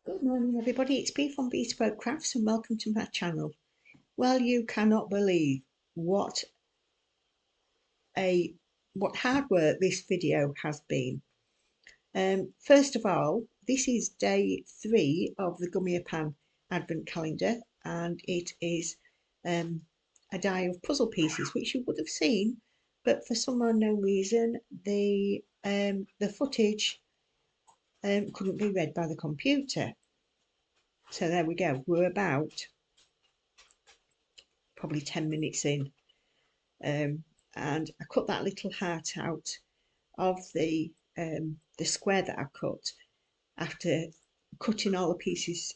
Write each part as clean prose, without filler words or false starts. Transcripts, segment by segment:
Good morning, everybody. It's Bee from Bespoke Crafts, and welcome to my channel. Well, you cannot believe what a what hard work this video has been. First of all, this is day 3 of the Gummy Pan Advent Calendar, and it is a die of puzzle pieces, which you would have seen, but for some unknown reason, the footage couldn't be read by the computer. So there we go. We're about probably 10 minutes in, and I cut that little heart out of the square that I cut after cutting all the pieces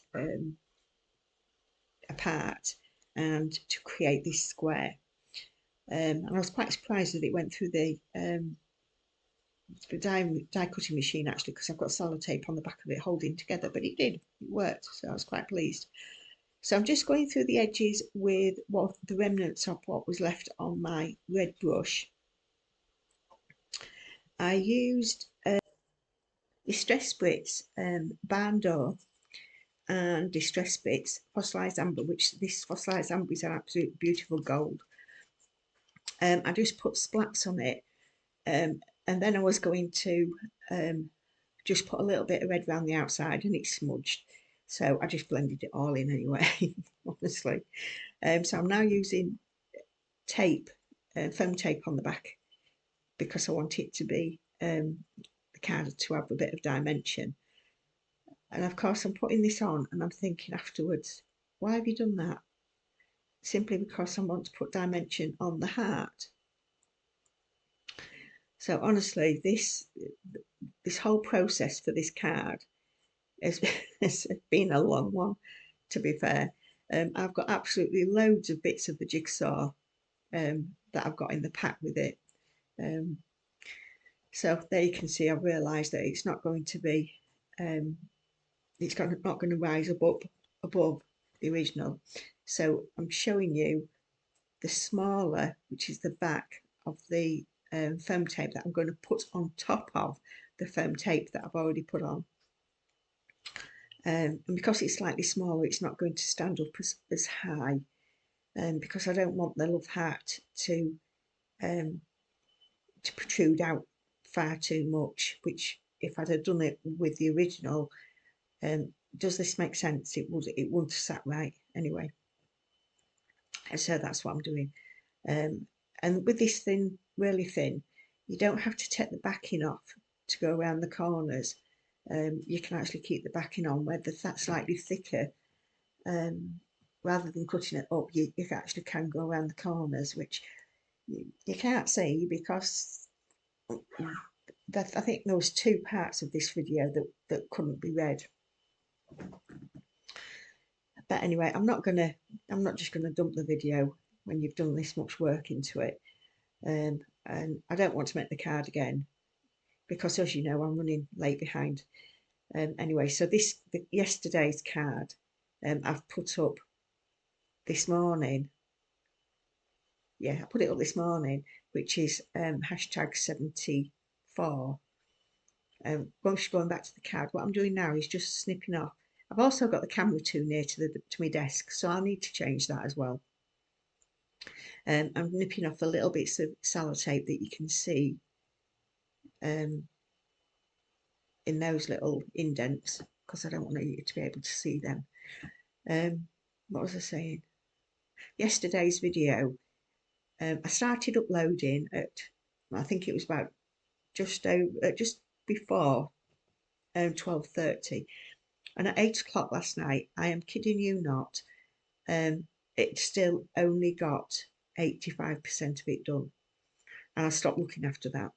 apart and to create this square. And I was quite surprised that it went through the die cutting machine, actually, because I've got sellotape on the back of it holding together, but it did, it worked, so I was quite pleased. So I'm just going through the edges with what the remnants of what was left on my red brush. I used Distress Spritz barn door and Distress Spritz fossilized amber, which this fossilized amber is an absolute beautiful gold. I just put splats on it, and then I was going to just put a little bit of red around the outside, and it smudged. So I just blended it all in anyway, honestly. So I'm now using tape, foam tape on the back, because I want it to be the card to have a bit of dimension. And of course I'm putting this on and I'm thinking afterwards, why have you done that? Simply because I want to put dimension on the heart. So honestly, this whole process for this card has, has been a long one, to be fair. I've got absolutely loads of bits of the jigsaw that I've got in the pack with it. So there you can see I've realised that it's not going to be, it's not going to rise above the original. So I'm showing you the smaller, which is the back of the foam tape that I'm going to put on top of the foam tape that I've already put on. And because it's slightly smaller, it's not going to stand up as high, because I don't want the love heart to protrude out far too much, which if I'd have done it with the original, does this make sense? It wouldn't have sat right anyway. And so that's what I'm doing. And with this thin, really thin, you don't have to take the backing off to go around the corners. You can actually keep the backing on where that's slightly thicker. Rather than cutting it up, you actually can go around the corners, which you can't see because I think there was 2 parts of this video that couldn't be read. But anyway, I'm not just gonna dump the video when you've done this much work into it. And I don't want to make the card again because, as you know, I'm running late behind. Anyway, so yesterday's card I've put up this morning. Yeah, I put it up this morning, which is hashtag 74. Going back to the card, what I'm doing now is just snipping off. I've also got the camera too near to my desk, so I'll need to change that as well. I'm nipping off the little bits of sellotape that you can see in those little indents, because I don't want you to be able to see them. What was I saying? Yesterday's video, I started uploading at, I think it was about just before 12:30, and at 8 o'clock last night, I am kidding you not, it still only got 85% of it done, and I stopped looking after that.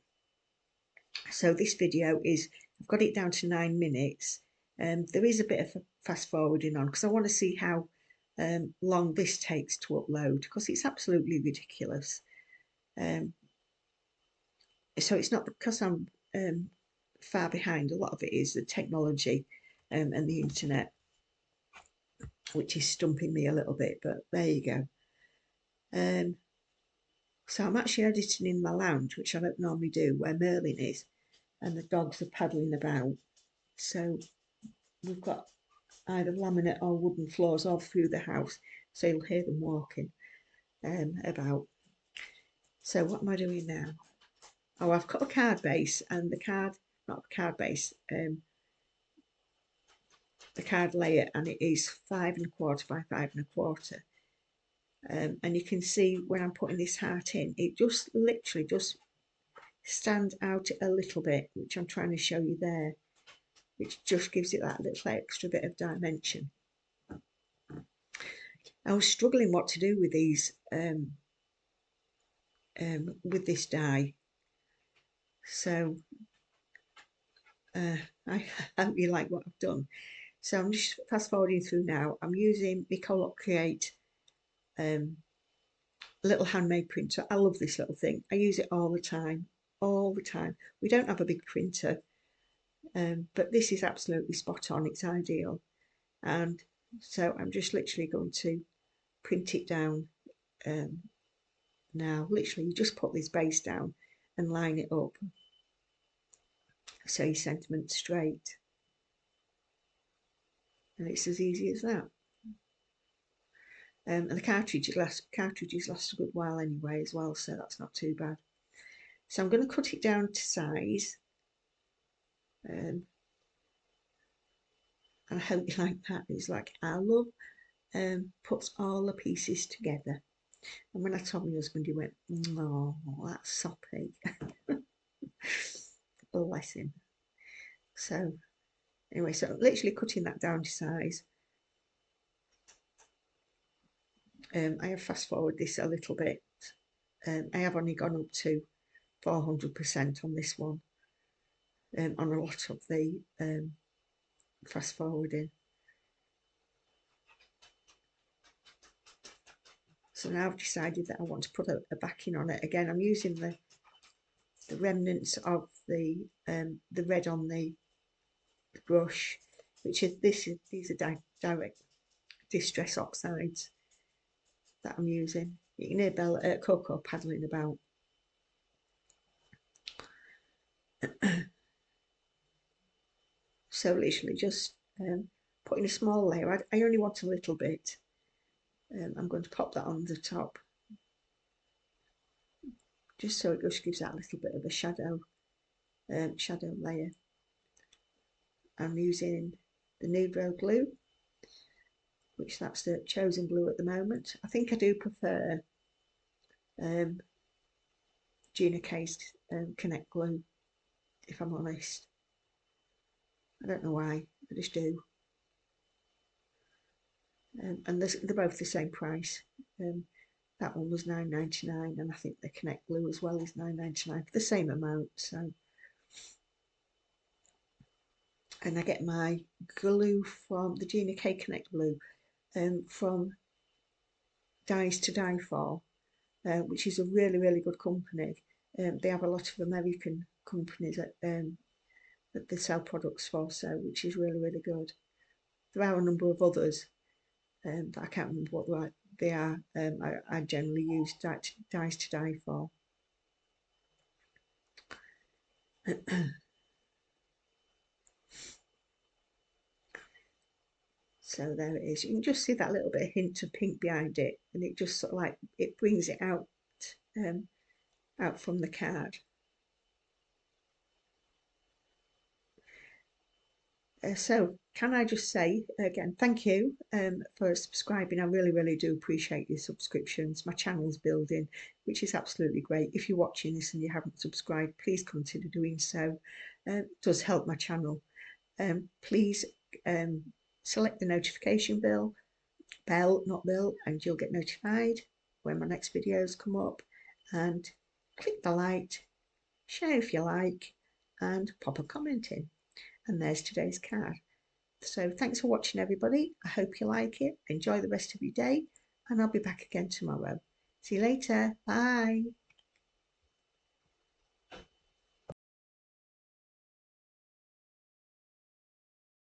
So this video is, I've got it down to 9 minutes. There is a bit of fast forwarding on because I want to see how long this takes to upload, because it's absolutely ridiculous. So it's not because I'm far behind. A lot of it is the technology and the internet, which is stumping me a little bit, but there you go. So I'm actually editing in my lounge, which I don't normally do, where Merlin is, and the dogs are paddling about. So we've got either laminate or wooden floors all through the house, so you'll hear them walking about. So what am I doing now? Oh, I've cut a card base, and the card, not the card base, the card layer, and it is 5 1/4 by 5 1/4. And you can see when I'm putting this heart in, it just literally just stands out a little bit, which I'm trying to show you there, which just gives it that little extra bit of dimension. I was struggling what to do with these, with this die. So I hope you like what I've done. So I'm just fast forwarding through now. I'm using my Colop Create little handmade printer. I love this little thing. I use it all the time, all the time. We don't have a big printer, but this is absolutely spot on. It's ideal. And so I'm just literally going to print it down now. Literally, you just put this base down and line it up so your sentiment's straight. And it's as easy as that. And the cartridges last a good while anyway as well, so that's not too bad. So I'm going to cut it down to size. And I hope you like that. It's like I love puts all the pieces together. And when I told my husband, he went, "Oh, that's soppy." Bless him. So anyway, so I'm literally cutting that down to size. I have fast forwarded this a little bit. I have only gone up to 400% on this one, on a lot of the fast forwarding. So now I've decided that I want to put a backing on it. Again, I'm using the remnants of the red on the brush, which is these are direct distress oxides that I'm using. You can hear Coco paddling about. So literally just putting a small layer. I only want a little bit. I'm going to pop that on the top, just so it just gives that little bit of a shadow layer. I'm using the Nuvo glue, which that's the chosen glue at the moment. I think I do prefer Gina K's Connect glue, if I'm honest. I don't know why, I just do. And they're both the same price. That one was $9.99, and I think the Connect glue as well is $9.99 for the same amount. So, and I get my glue from the Gina K Connect glue from Dies to Die For, which is a really, really good company. They have a lot of American companies that they sell products for, so which is really, really good. There are a number of others, but I can't remember what they are. I generally use Dies to Die For. So there it is. You can just see that little bit of hint of pink behind it, and it just sort of like it brings it out out from the card. So can I just say again, thank you for subscribing. I really, really do appreciate your subscriptions. My channel's building, which is absolutely great. If you're watching this and you haven't subscribed, please consider doing so. It does help my channel. Please select the notification bell, and you'll get notified when my next videos come up. And click the like, share if you like, and pop a comment in. And there's today's card. So thanks for watching, everybody. I hope you like it. Enjoy the rest of your day, and I'll be back again tomorrow. See you later. Bye.